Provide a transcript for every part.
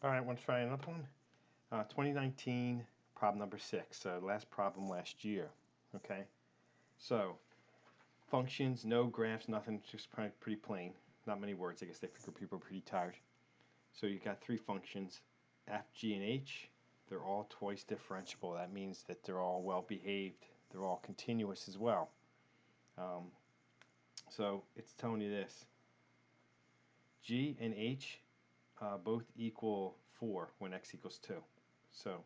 All right, want to try another one? 2019, problem number 6. Last problem last year. Okay, so functions, no graphs, nothing, just pretty plain. Not many words. I guess they figure people are pretty tired. So you got three functions, f, g, and h. They're all twice differentiable. That means that they're all well behaved. They're all continuous as well. So it's telling you this: g and h both equal 4 when x equals 2. So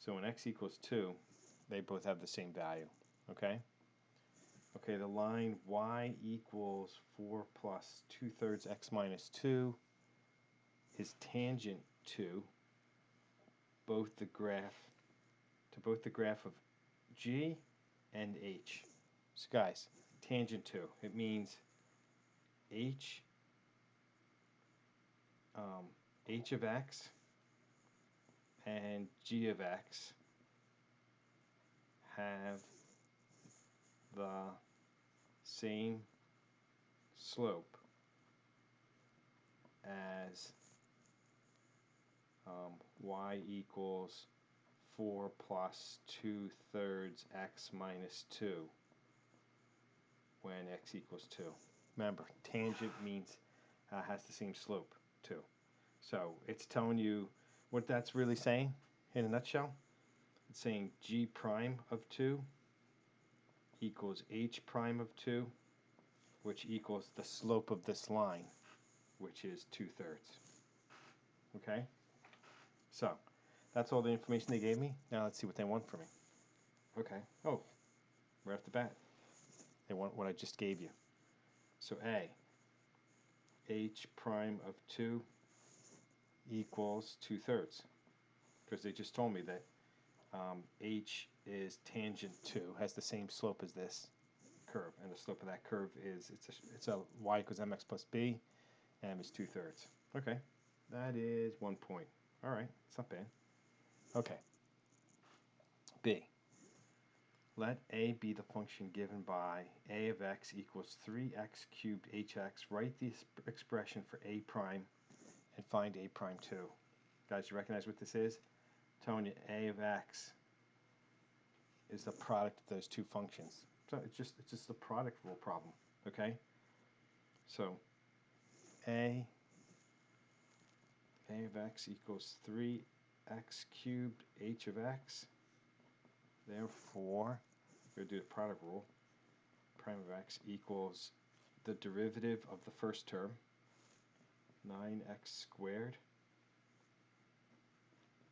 when x equals 2, they both have the same value. Okay? Okay, the line y equals 4 plus 2/3 x minus 2 is tangent to both the graph of g and h. So guys, tangent to, it means h h of x and g of x have the same slope as y equals 4 plus 2/3 x minus 2 when x equals 2. Remember, tangent means has the same slope too. So it's telling you what that's really saying in a nutshell. It's saying g prime of 2 equals h prime of 2, which equals the slope of this line, which is 2/3. Okay? So that's all the information they gave me. Now let's see what they want from me. Okay. Oh, right off the bat, they want what I just gave you. So A, h prime of 2 equals 2/3, because they just told me that h is tangent to, has the same slope as this curve, and the slope of that curve is it's a y equals mx plus b, and m is 2/3. Okay, that is 1 point. All right, it's not bad. Okay. B. Let a be the function given by a of x equals 3x cubed hx. Write the expression for a prime and find a prime 2. Guys, you recognize what this is? I'm telling you, a of x is the product of those two functions. So it's just the product rule problem. Okay? So a of x equals 3x cubed h of x. Therefore, we're going to do the product rule. Prime of x equals the derivative of the first term, 9x squared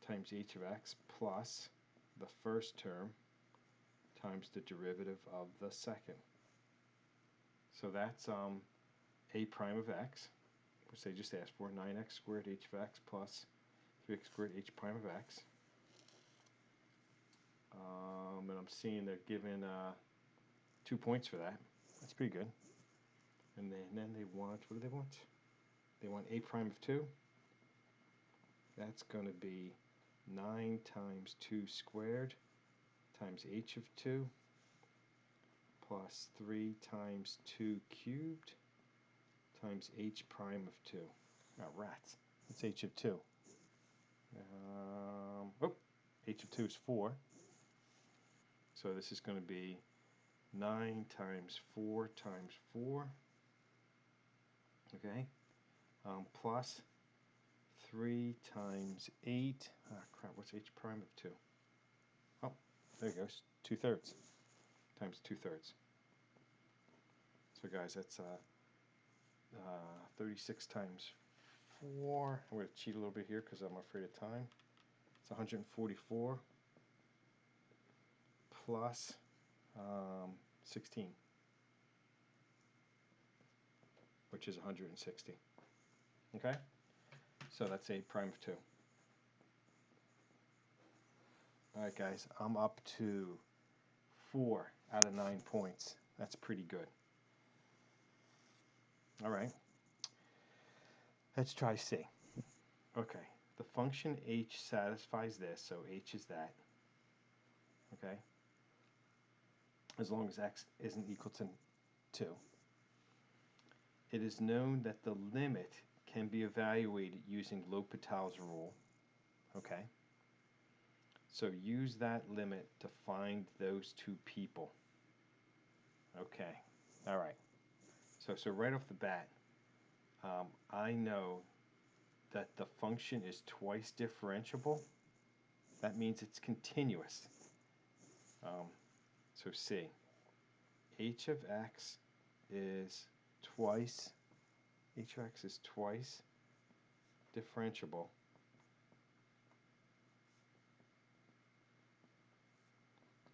times h of x plus the first term times the derivative of the second. So that's a prime of x, which they just asked for, 9x squared h of x plus 3x squared h prime of x. And I'm seeing they're given 2 points for that. That's pretty good. And then they want, what do they want? They want a prime of 2. That's going to be 9 times 2 squared times h of 2 plus 3 times 2 cubed times h prime of 2. Oh, rats. That's h of 2. H of 2 is 4. So this is going to be 9 times 4 times 4. Okay? Plus 3 times 8. Ah, crap, what's h prime of 2? Oh, there it goes. 2/3 times 2/3. So guys, that's 36 times 4. I'm going to cheat a little bit here because I'm afraid of time. It's 144 plus 16, which is 160. Okay? So that's a prime of 2. Alright guys, I'm up to 4 out of 9 points. That's pretty good. Alright. Let's try C. Okay. The function h satisfies this, so h is that. Okay? As long as x isn't equal to 2. It is known that the limit can be evaluated using L'Hopital's rule. Okay? So use that limit to find those two people. Okay. All right. So right off the bat, I know that the function is twice differentiable. That means it's continuous. So C, h of x is twice differentiable.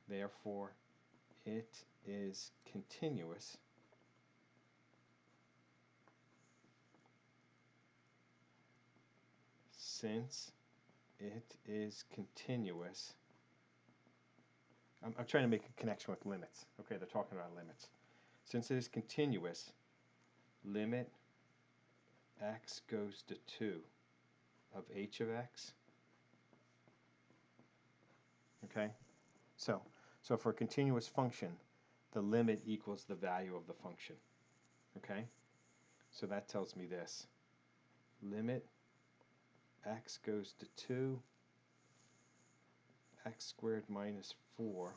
Therefore, it is continuous since it is continuous. I'm trying to make a connection with limits. Okay, they're talking about limits. Since it is continuous, limit x goes to 2 of h of x. Okay, so for a continuous function, the limit equals the value of the function. Okay, so that tells me this. Limit x goes to 2, x squared minus 4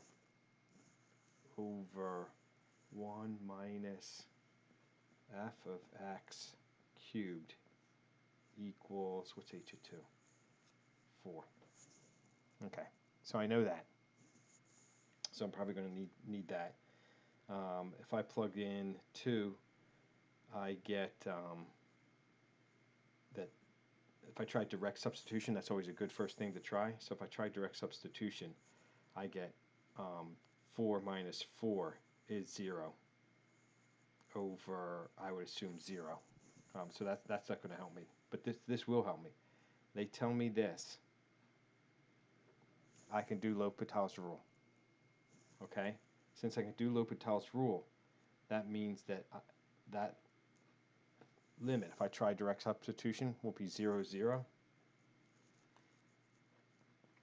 over 1 minus f of x cubed equals, what's h of 2? 4. Okay, so I know that. So I'm probably going to need that. If I plug in 2, I get that if I try direct substitution, that's always a good first thing to try. So if I try direct substitution, I get 4 minus 4 is 0 over, I would assume, 0. So that's not going to help me. But this will help me. They tell me this. I can do L'Hopital's rule. Okay? Since I can do L'Hopital's rule, that means that that limit, if I try direct substitution, will be 0, 0.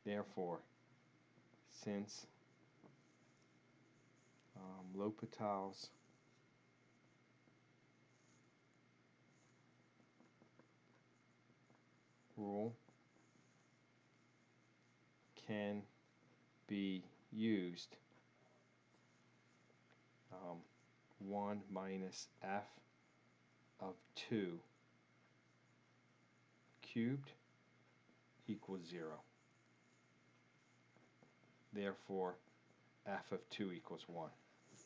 Therefore, since L'Hopital's rule can be used, 1 minus f of 2 cubed equals 0. Therefore, f of 2 equals 1.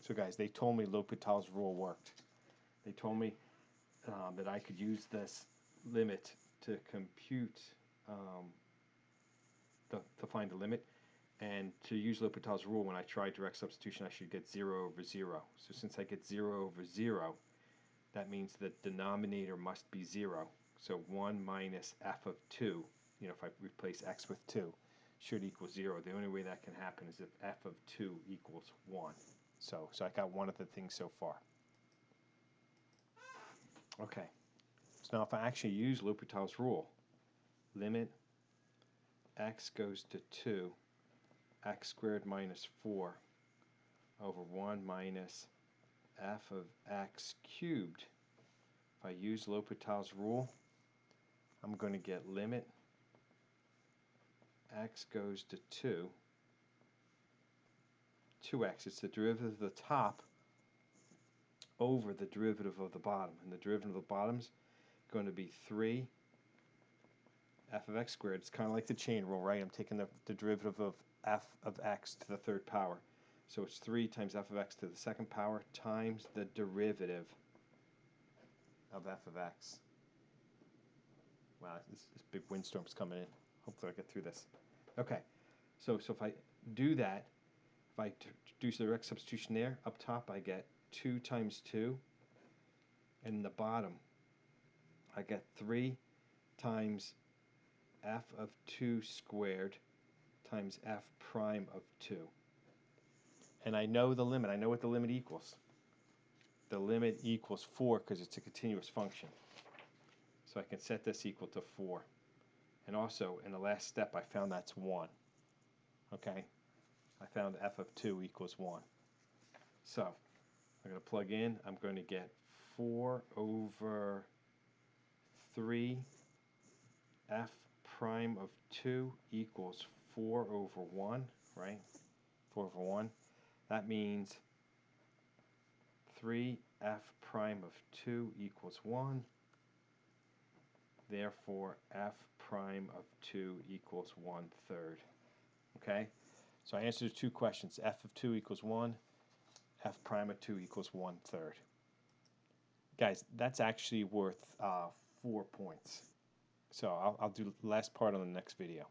So guys, they told me L'Hopital's rule worked. They told me that I could use this limit to compute, to find the limit. And to use L'Hopital's rule, when I try direct substitution, I should get 0 over 0. So since I get 0 over 0, that means the denominator must be 0. So 1 minus f of 2, if I replace x with 2, should equal 0. The only way that can happen is if f of 2 equals 1. So I got one of the things so far. Okay. So now if I actually use L'Hopital's rule, limit x goes to 2, x squared minus 4 over 1 minus f of x cubed. If I use L'Hopital's rule, I'm going to get limit x goes to 2, 2x, it's the derivative of the top over the derivative of the bottom. And the derivative of the bottom is going to be 3 f of x squared. It's kind of like the chain rule, right? I'm taking the derivative of f of x to the third power. So it's 3 times f of x to the second power times the derivative of f of x. Wow, this big windstorm's coming in. Hopefully I'll get through this. Okay, so if I do that, if I do the direct substitution there, up top I get 2 times 2, and in the bottom I get 3 times f of 2 squared times f prime of 2. And I know the limit. I know what the limit equals. The limit equals 4 because it's a continuous function. So I can set this equal to 4. And also, in the last step, I found that's 1. Okay? I found f of 2 equals 1. So I'm going to plug in. I'm going to get 4 over 3 f prime of 2 equals 4 over 1, right? 4 over 1. That means 3 f prime of 2 equals 1. Therefore, f prime of 2 equals 1/3. Okay? So I answered 2 questions. F of 2 equals 1. F prime of 2 equals 1/3. Guys, that's actually worth 4 points. So I'll do the last part on the next video.